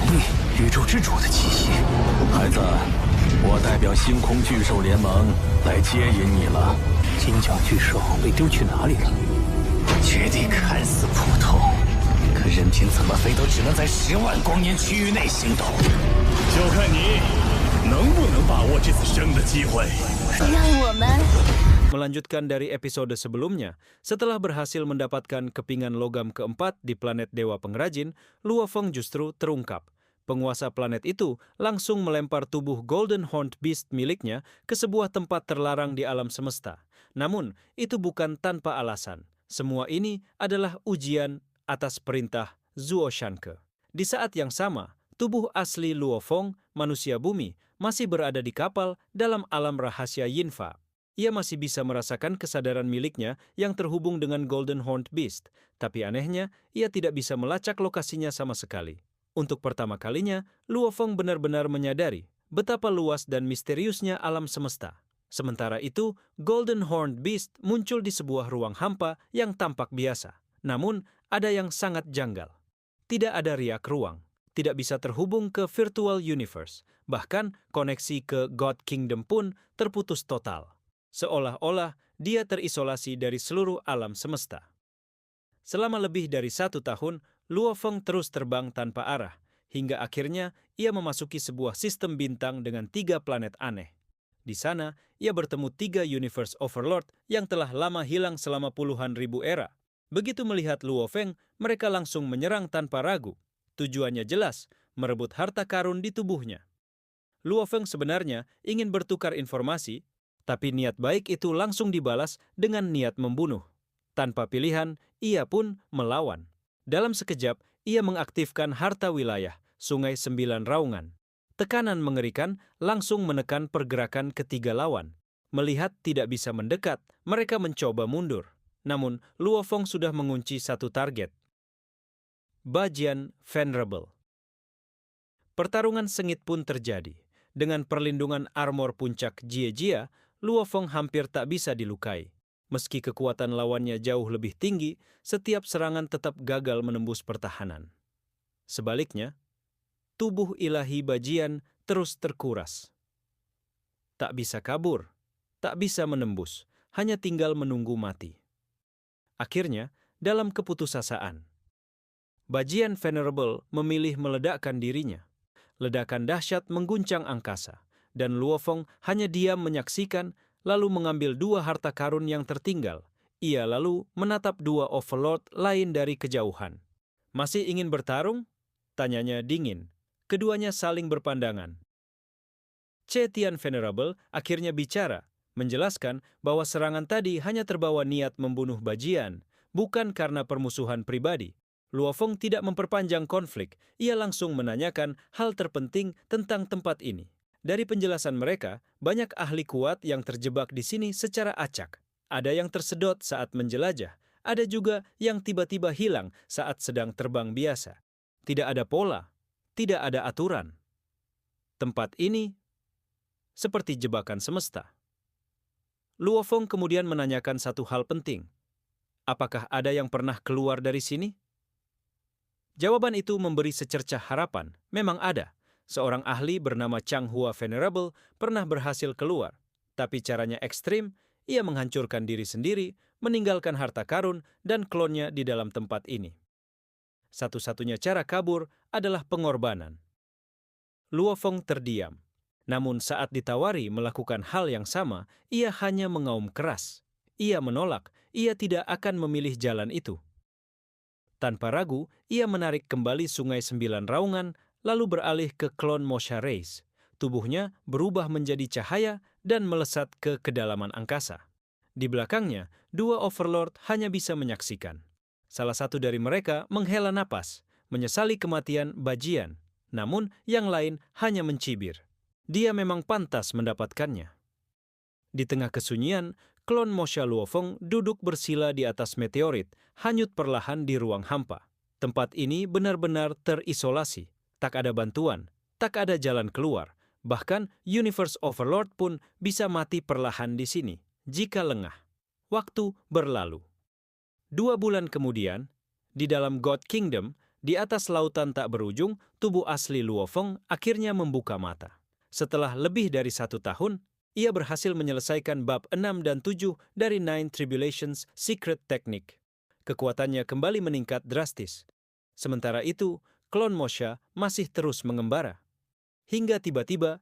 宇宙之主的气息。孩子，我代表星空巨兽联盟来接引你了。金角巨兽被丢去哪里了？绝地看似普通，可任凭怎么飞都只能在10万光年区域内行动。就看你能不能把握这次生的机会。让我们 Melanjutkan dari episode sebelumnya, setelah berhasil mendapatkan kepingan logam keempat di planet Dewa Pengrajin, Luo Feng justru terungkap. Penguasa planet itu langsung melempar tubuh Golden Horned Beast miliknya ke sebuah tempat terlarang di alam semesta. Namun, itu bukan tanpa alasan. Semua ini adalah ujian atas perintah Zuo Shanke. Di saat yang sama, tubuh asli Luo Feng, manusia bumi, masih berada di kapal dalam alam rahasia Yinfa. Ia masih bisa merasakan kesadaran miliknya yang terhubung dengan Golden Horned Beast, tapi anehnya ia tidak bisa melacak lokasinya sama sekali. Untuk pertama kalinya, Luo Feng benar-benar menyadari betapa luas dan misteriusnya alam semesta. Sementara itu, Golden Horned Beast muncul di sebuah ruang hampa yang tampak biasa. Namun, ada yang sangat janggal. Tidak ada riak ruang, tidak bisa terhubung ke virtual universe, bahkan koneksi ke God Kingdom pun terputus total. Seolah-olah dia terisolasi dari seluruh alam semesta. Selama lebih dari 1 tahun, Luo Feng terus terbang tanpa arah, hingga akhirnya ia memasuki sebuah sistem bintang dengan 3 planet aneh. Di sana, ia bertemu 3 Universe Overlord yang telah lama hilang selama puluhan ribu era. Begitu melihat Luo Feng, mereka langsung menyerang tanpa ragu. Tujuannya jelas, merebut harta karun di tubuhnya. Luo Feng sebenarnya ingin bertukar informasi, tapi niat baik itu langsung dibalas dengan niat membunuh. Tanpa pilihan, ia pun melawan. Dalam sekejap, ia mengaktifkan harta wilayah, Sungai 9 Raungan. Tekanan mengerikan langsung menekan pergerakan ketiga lawan. Melihat tidak bisa mendekat, mereka mencoba mundur. Namun, Luo Feng sudah mengunci satu target. Bajian Venerable. Pertarungan sengit pun terjadi. Dengan perlindungan armor puncak Jie-Jia, Luo Feng hampir tak bisa dilukai. Meski kekuatan lawannya jauh lebih tinggi, setiap serangan tetap gagal menembus pertahanan. Sebaliknya, tubuh ilahi Bajian terus terkuras. Tak bisa kabur, tak bisa menembus, hanya tinggal menunggu mati. Akhirnya, dalam keputusasaan, Bajian Venerable memilih meledakkan dirinya. Ledakan dahsyat mengguncang angkasa, dan Luo Feng hanya diam menyaksikan, lalu mengambil 2 harta karun yang tertinggal. Ia lalu menatap 2 Overlord lain dari kejauhan. Masih ingin bertarung? Tanyanya dingin. Keduanya saling berpandangan. Tian Venerable akhirnya bicara, menjelaskan bahwa serangan tadi hanya terbawa niat membunuh Bajian, bukan karena permusuhan pribadi. Luo Feng tidak memperpanjang konflik, ia langsung menanyakan hal terpenting tentang tempat ini. Dari penjelasan mereka, banyak ahli kuat yang terjebak di sini secara acak. Ada yang tersedot saat menjelajah, ada juga yang tiba-tiba hilang saat sedang terbang biasa. Tidak ada pola, tidak ada aturan. Tempat ini seperti jebakan semesta. Luo Feng kemudian menanyakan satu hal penting. Apakah ada yang pernah keluar dari sini? Jawaban itu memberi secercah harapan. Memang ada. Seorang ahli bernama Chang Hua Venerable pernah berhasil keluar. Tapi caranya ekstrim, ia menghancurkan diri sendiri, meninggalkan harta karun dan klonnya di dalam tempat ini. Satu-satunya cara kabur adalah pengorbanan. Luo Feng terdiam. Namun saat ditawari melakukan hal yang sama, ia hanya mengaum keras. Ia menolak, ia tidak akan memilih jalan itu. Tanpa ragu, ia menarik kembali Sungai 9 Raungan, lalu beralih ke klon Mosha Race. Tubuhnya berubah menjadi cahaya dan melesat ke kedalaman angkasa. Di belakangnya, 2 Overlord hanya bisa menyaksikan. Salah satu dari mereka menghela napas, menyesali kematian Bajian. Namun, yang lain hanya mencibir. Dia memang pantas mendapatkannya. Di tengah kesunyian, klon Mosha Luo Feng duduk bersila di atas meteorit, hanyut perlahan di ruang hampa. Tempat ini benar-benar terisolasi. Tak ada bantuan, tak ada jalan keluar. Bahkan Universe Overlord pun bisa mati perlahan di sini, jika lengah. Waktu berlalu. 2 bulan kemudian, di dalam God Kingdom, Di atas lautan tak berujung, tubuh asli Luo Feng akhirnya membuka mata. Setelah lebih dari 1 tahun, ia berhasil menyelesaikan bab 6 dan 7 dari Nine Tribulations Secret Technique. Kekuatannya kembali meningkat drastis. Sementara itu, klon Mosha masih terus mengembara. Hingga tiba-tiba,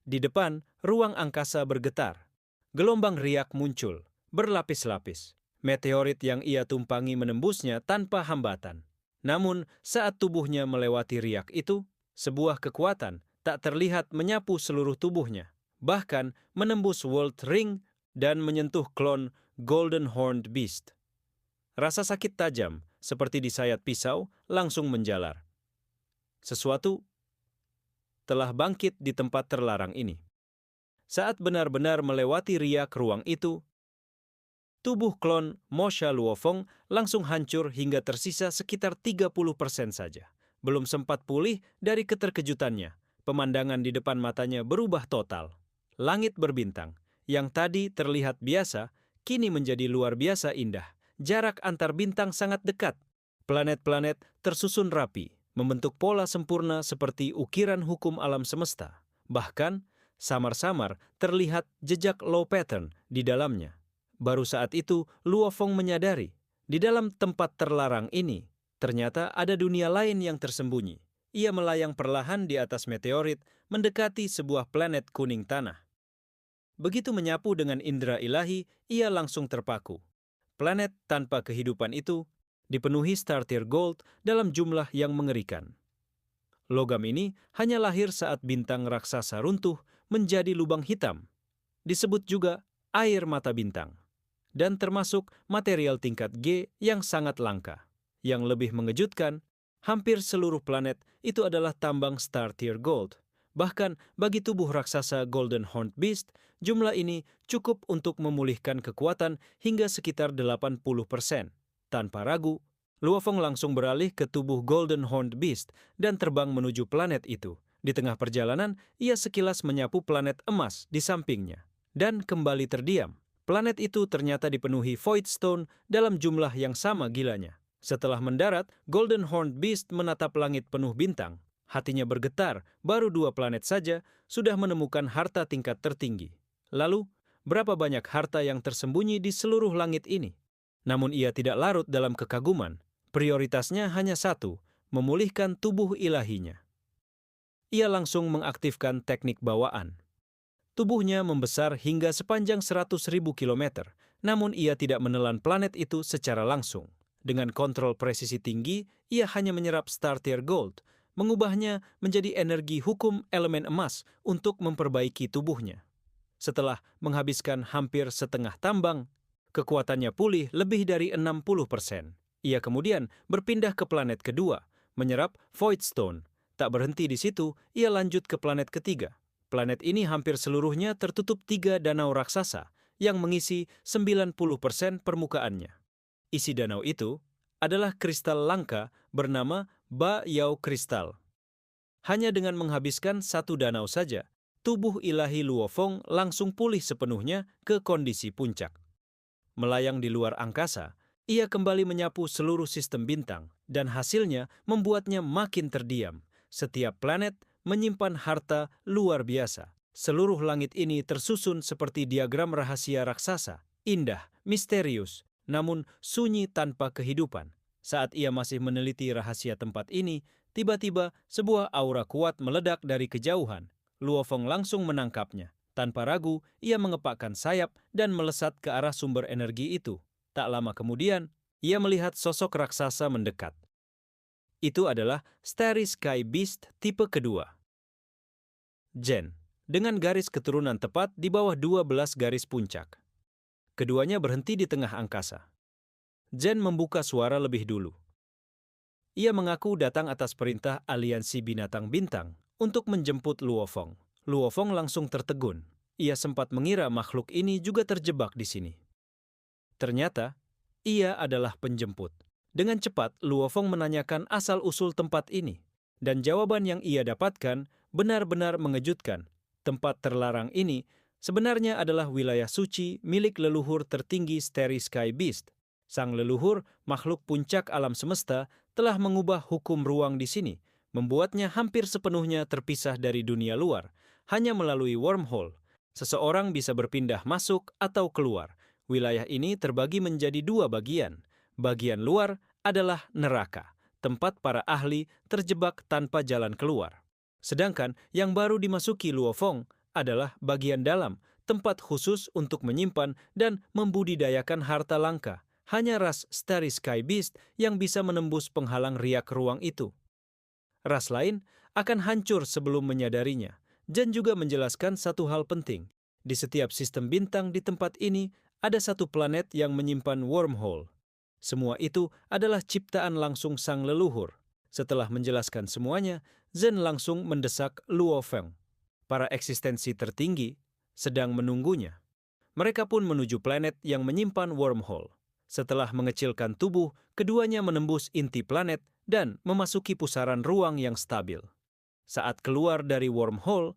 di depan, ruang angkasa bergetar. Gelombang riak muncul, berlapis-lapis. Meteorit yang ia tumpangi menembusnya tanpa hambatan. Namun, saat tubuhnya melewati riak itu, sebuah kekuatan tak terlihat menyapu seluruh tubuhnya, bahkan menembus World Ring dan menyentuh klon Golden Horned Beast. Rasa sakit tajam, seperti disayat pisau, langsung menjalar. Sesuatu telah bangkit di tempat terlarang ini. Saat benar-benar melewati riak ruang itu, tubuh klon Mosha Luo Feng langsung hancur hingga tersisa sekitar 30% saja. Belum sempat pulih dari keterkejutannya, pemandangan di depan matanya berubah total. Langit berbintang, yang tadi terlihat biasa, kini menjadi luar biasa indah. Jarak antar bintang sangat dekat. Planet-planet tersusun rapi, membentuk pola sempurna seperti ukiran hukum alam semesta. Bahkan, samar-samar terlihat jejak low pattern di dalamnya. Baru saat itu, Luo Feng menyadari, di dalam tempat terlarang ini, ternyata ada dunia lain yang tersembunyi. Ia melayang perlahan di atas meteorit, mendekati sebuah planet kuning tanah. Begitu menyapu dengan indera ilahi, ia langsung terpaku. Planet tanpa kehidupan itu dipenuhi star tier gold dalam jumlah yang mengerikan. Logam ini hanya lahir saat bintang raksasa runtuh menjadi lubang hitam. Disebut juga air mata bintang. Dan termasuk material tingkat G yang sangat langka. Yang lebih mengejutkan, hampir seluruh planet itu adalah tambang star tier gold. Bahkan bagi tubuh raksasa Golden Horned Beast, jumlah ini cukup untuk memulihkan kekuatan hingga sekitar 80%. Tanpa ragu, Luo Feng langsung beralih ke tubuh Golden Horned Beast dan terbang menuju planet itu. Di tengah perjalanan, ia sekilas menyapu planet emas di sampingnya dan kembali terdiam. Planet itu ternyata dipenuhi Void Stone dalam jumlah yang sama gilanya. Setelah mendarat, Golden Horned Beast menatap langit penuh bintang. Hatinya bergetar, baru 2 planet saja sudah menemukan harta tingkat tertinggi. Lalu, berapa banyak harta yang tersembunyi di seluruh langit ini? Namun ia tidak larut dalam kekaguman. Prioritasnya hanya satu, memulihkan tubuh ilahinya. Ia langsung mengaktifkan teknik bawaan. Tubuhnya membesar hingga sepanjang 100.000 kilometer, namun ia tidak menelan planet itu secara langsung. Dengan kontrol presisi tinggi, ia hanya menyerap star tier gold, mengubahnya menjadi energi hukum elemen emas untuk memperbaiki tubuhnya. Setelah menghabiskan hampir setengah tambang, kekuatannya pulih lebih dari 60%. Ia kemudian berpindah ke planet kedua, menyerap Void Stone. Tak berhenti di situ, ia lanjut ke planet ketiga. Planet ini hampir seluruhnya tertutup 3 danau raksasa yang mengisi 90% permukaannya. Isi danau itu adalah kristal langka bernama Ba Yao Kristal. Hanya dengan menghabiskan 1 danau saja, tubuh ilahi Luo Feng langsung pulih sepenuhnya ke kondisi puncak. Melayang di luar angkasa, ia kembali menyapu seluruh sistem bintang dan hasilnya membuatnya makin terdiam. Setiap planet menyimpan harta luar biasa. Seluruh langit ini tersusun seperti diagram rahasia raksasa, indah, misterius, namun sunyi tanpa kehidupan. Saat ia masih meneliti rahasia tempat ini, tiba-tiba sebuah aura kuat meledak dari kejauhan. Luo Feng langsung menangkapnya. Tanpa ragu, ia mengepakkan sayap dan melesat ke arah sumber energi itu. Tak lama kemudian, ia melihat sosok raksasa mendekat. Itu adalah Starry Sky Beast tipe kedua. Gen, dengan garis keturunan tepat di bawah 12 garis puncak. Keduanya berhenti di tengah angkasa. Gen membuka suara lebih dulu. Ia mengaku datang atas perintah aliansi binatang bintang untuk menjemput Luo Feng. Luo Feng langsung tertegun. Ia sempat mengira makhluk ini juga terjebak di sini. Ternyata, ia adalah penjemput. Dengan cepat, Luo Feng menanyakan asal-usul tempat ini. Dan jawaban yang ia dapatkan benar-benar mengejutkan. Tempat terlarang ini sebenarnya adalah wilayah suci milik leluhur tertinggi Starry Sky Beast. Sang leluhur, makhluk puncak alam semesta, telah mengubah hukum ruang di sini, membuatnya hampir sepenuhnya terpisah dari dunia luar. Hanya melalui wormhole, seseorang bisa berpindah masuk atau keluar. Wilayah ini terbagi menjadi dua bagian. Bagian luar adalah neraka, tempat para ahli terjebak tanpa jalan keluar. Sedangkan yang baru dimasuki Luofeng adalah bagian dalam, tempat khusus untuk menyimpan dan membudidayakan harta langka. Hanya ras Starry Sky Beast yang bisa menembus penghalang riak ruang itu. Ras lain akan hancur sebelum menyadarinya. Jen juga menjelaskan satu hal penting. Di setiap sistem bintang di tempat ini, ada satu planet yang menyimpan wormhole. Semua itu adalah ciptaan langsung sang leluhur. Setelah menjelaskan semuanya, Zen langsung mendesak Luofeng. Para eksistensi tertinggi sedang menunggunya. Mereka pun menuju planet yang menyimpan wormhole. Setelah mengecilkan tubuh, keduanya menembus inti planet dan memasuki pusaran ruang yang stabil. Saat keluar dari wormhole,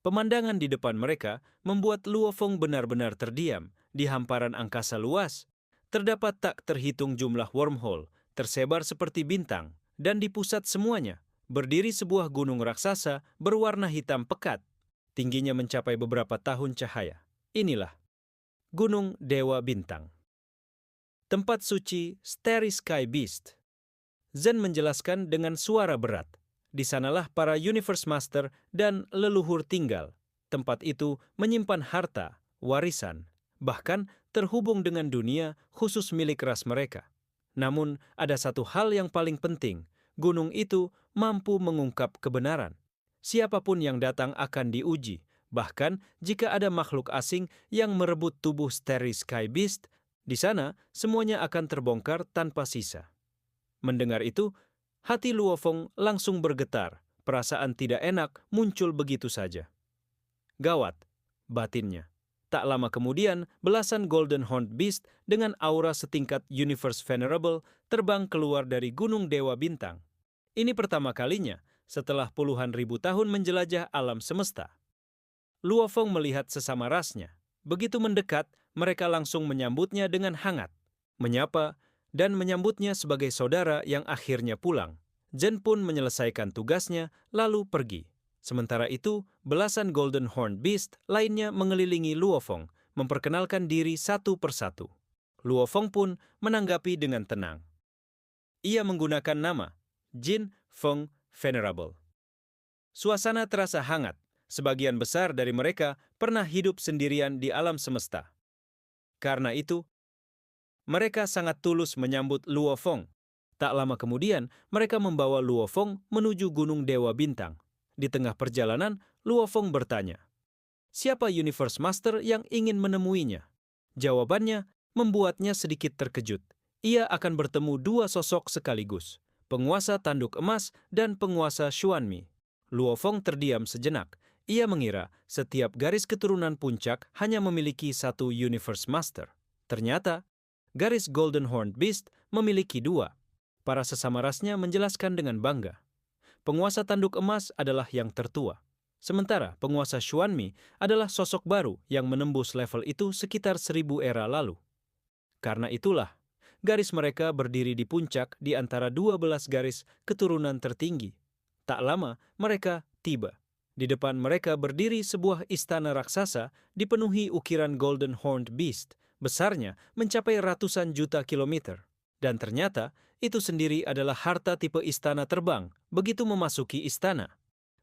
pemandangan di depan mereka membuat Luofeng benar-benar terdiam. Di hamparan angkasa luas, terdapat tak terhitung jumlah wormhole, tersebar seperti bintang, dan di pusat semuanya berdiri sebuah gunung raksasa berwarna hitam pekat. Tingginya mencapai beberapa tahun cahaya. Inilah Gunung Dewa Bintang. Tempat suci Starry Sky Beast. Zen menjelaskan dengan suara berat. Di sanalah para Universe Master dan leluhur tinggal. Tempat itu menyimpan harta, warisan, bahkan terhubung dengan dunia khusus milik ras mereka. Namun, ada satu hal yang paling penting. Gunung itu mampu mengungkap kebenaran. Siapapun yang datang akan diuji. Bahkan jika ada makhluk asing yang merebut tubuh Starry Sky Beast, di sana semuanya akan terbongkar tanpa sisa. Mendengar itu, hati Luofeng langsung bergetar. Perasaan tidak enak muncul begitu saja. Gawat, batinnya. Tak lama kemudian, belasan Golden Horned Beast dengan aura setingkat Universe Venerable terbang keluar dari Gunung Dewa Bintang. Ini pertama kalinya setelah puluhan ribu tahun menjelajah alam semesta. Luofeng melihat sesama rasnya. Begitu mendekat, mereka langsung menyambutnya dengan hangat, menyapa, dan menyambutnya sebagai saudara yang akhirnya pulang. Jen pun menyelesaikan tugasnya, lalu pergi. Sementara itu, belasan Golden Horned Beast lainnya mengelilingi Luofeng, memperkenalkan diri satu persatu. Luofeng pun menanggapi dengan tenang. Ia menggunakan nama Jin Feng Venerable. Suasana terasa hangat. Sebagian besar dari mereka pernah hidup sendirian di alam semesta. Karena itu, mereka sangat tulus menyambut Luofeng. Tak lama kemudian, mereka membawa Luofeng menuju Gunung Dewa Bintang. Di tengah perjalanan, Luofeng bertanya, "Siapa Universe Master yang ingin menemuinya?" Jawabannya membuatnya sedikit terkejut. Ia akan bertemu dua sosok sekaligus, penguasa tanduk emas dan penguasa Xuanmi. Luofeng terdiam sejenak. Ia mengira setiap garis keturunan puncak hanya memiliki satu Universe Master. Ternyata, garis Golden Horned Beast memiliki dua. Para sesama rasnya menjelaskan dengan bangga. Penguasa tanduk emas adalah yang tertua. Sementara penguasa Xuanmi adalah sosok baru yang menembus level itu sekitar 1000 era lalu. Karena itulah, garis mereka berdiri di puncak di antara 12 garis keturunan tertinggi. Tak lama, mereka tiba. Di depan mereka berdiri sebuah istana raksasa dipenuhi ukiran Golden Horned Beast. Besarnya mencapai ratusan juta kilometer. Dan ternyata itu sendiri adalah harta tipe istana terbang begitu memasuki istana.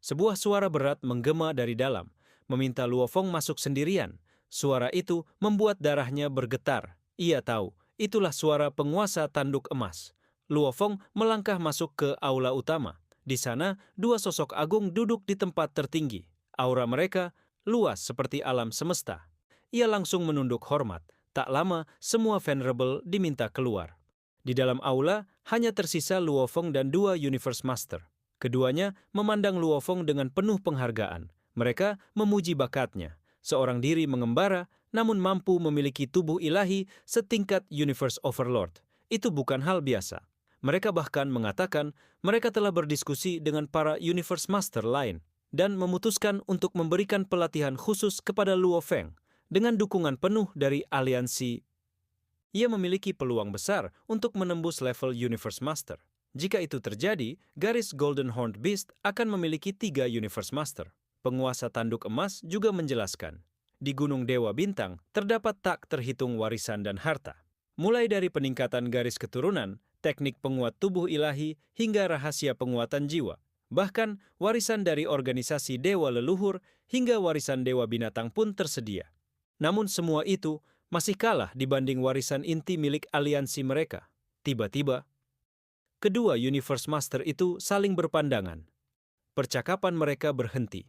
Sebuah suara berat menggema dari dalam, meminta Luofeng masuk sendirian. Suara itu membuat darahnya bergetar. Ia tahu, itulah suara penguasa tanduk emas. Luofeng melangkah masuk ke aula utama. Di sana, dua sosok agung duduk di tempat tertinggi. Aura mereka luas seperti alam semesta. Ia langsung menunduk hormat. Tak lama, semua Venerable diminta keluar. Di dalam aula, hanya tersisa Luofeng dan dua Universe Master. Keduanya memandang Luofeng dengan penuh penghargaan. Mereka memuji bakatnya. Seorang diri mengembara, namun mampu memiliki tubuh ilahi setingkat Universe Overlord. Itu bukan hal biasa. Mereka bahkan mengatakan mereka telah berdiskusi dengan para Universe Master lain dan memutuskan untuk memberikan pelatihan khusus kepada Luofeng dengan dukungan penuh dari aliansi. Ia memiliki peluang besar untuk menembus level Universe Master. Jika itu terjadi, garis Golden Horned Beast akan memiliki 3 Universe Master. Penguasa tanduk emas juga menjelaskan, di Gunung Dewa Bintang terdapat tak terhitung warisan dan harta. Mulai dari peningkatan garis keturunan, teknik penguat tubuh ilahi, hingga rahasia penguatan jiwa. Bahkan, warisan dari organisasi dewa leluhur hingga warisan dewa binatang pun tersedia. Namun semua itu masih kalah dibanding warisan inti milik aliansi mereka. Tiba-tiba, kedua Universe Master itu saling berpandangan. Percakapan mereka berhenti.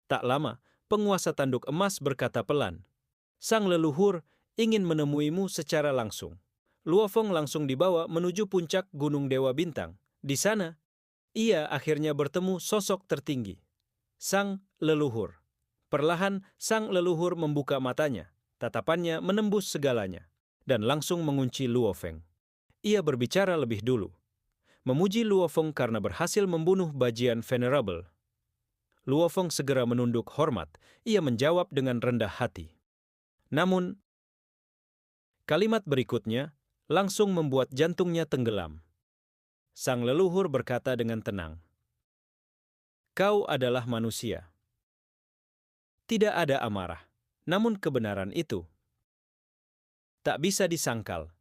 Tak lama, penguasa tanduk emas berkata pelan, "Sang leluhur ingin menemuimu secara langsung." Luo Feng langsung dibawa menuju puncak Gunung Dewa Bintang. Di sana, ia akhirnya bertemu sosok tertinggi, sang leluhur. Perlahan, sang leluhur membuka matanya, tatapannya menembus segalanya, dan langsung mengunci Luo Feng. Ia berbicara lebih dulu, memuji Luo Feng karena berhasil membunuh Bajian Venerable. Luo Feng segera menunduk hormat, ia menjawab dengan rendah hati. Namun, kalimat berikutnya langsung membuat jantungnya tenggelam. Sang leluhur berkata dengan tenang, "Kau adalah manusia. Tidak ada amarah, namun kebenaran itu tak bisa disangkal."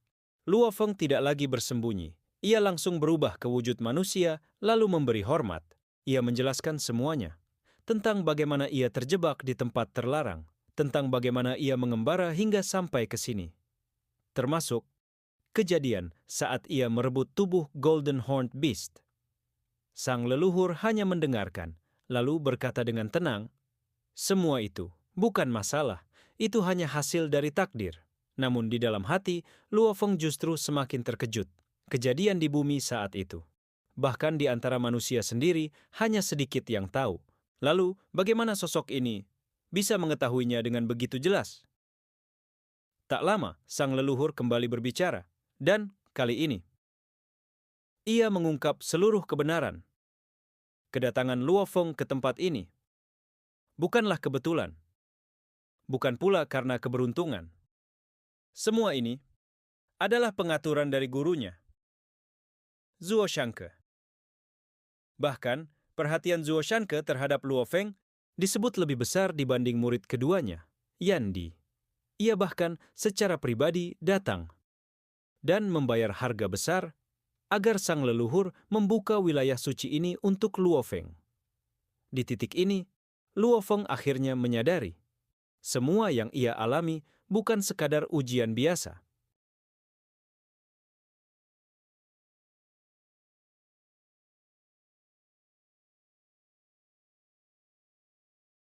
Luo Feng tidak lagi bersembunyi. Ia langsung berubah ke wujud manusia, lalu memberi hormat. Ia menjelaskan semuanya, tentang bagaimana ia terjebak di tempat terlarang, tentang bagaimana ia mengembara hingga sampai ke sini. Termasuk kejadian saat ia merebut tubuh Golden Horned Beast. Sang leluhur hanya mendengarkan, lalu berkata dengan tenang, "Semua itu bukan masalah, itu hanya hasil dari takdir." Namun di dalam hati, Luo Feng justru semakin terkejut. Kejadian di bumi saat itu. Bahkan di antara manusia sendiri, hanya sedikit yang tahu. Lalu, bagaimana sosok ini bisa mengetahuinya dengan begitu jelas? Tak lama, sang leluhur kembali berbicara. Dan kali ini, ia mengungkap seluruh kebenaran. Kedatangan Luo Feng ke tempat ini bukanlah kebetulan. Bukan pula karena keberuntungan. Semua ini adalah pengaturan dari gurunya, Zuo Shanke. Bahkan, perhatian Zuo Shanke terhadap Luo Feng disebut lebih besar dibanding murid keduanya, Yan Di. Ia bahkan secara pribadi datang dan membayar harga besar agar sang leluhur membuka wilayah suci ini untuk Luo Feng. Di titik ini, Luo Feng akhirnya menyadari, semua yang ia alami bukan sekadar ujian biasa.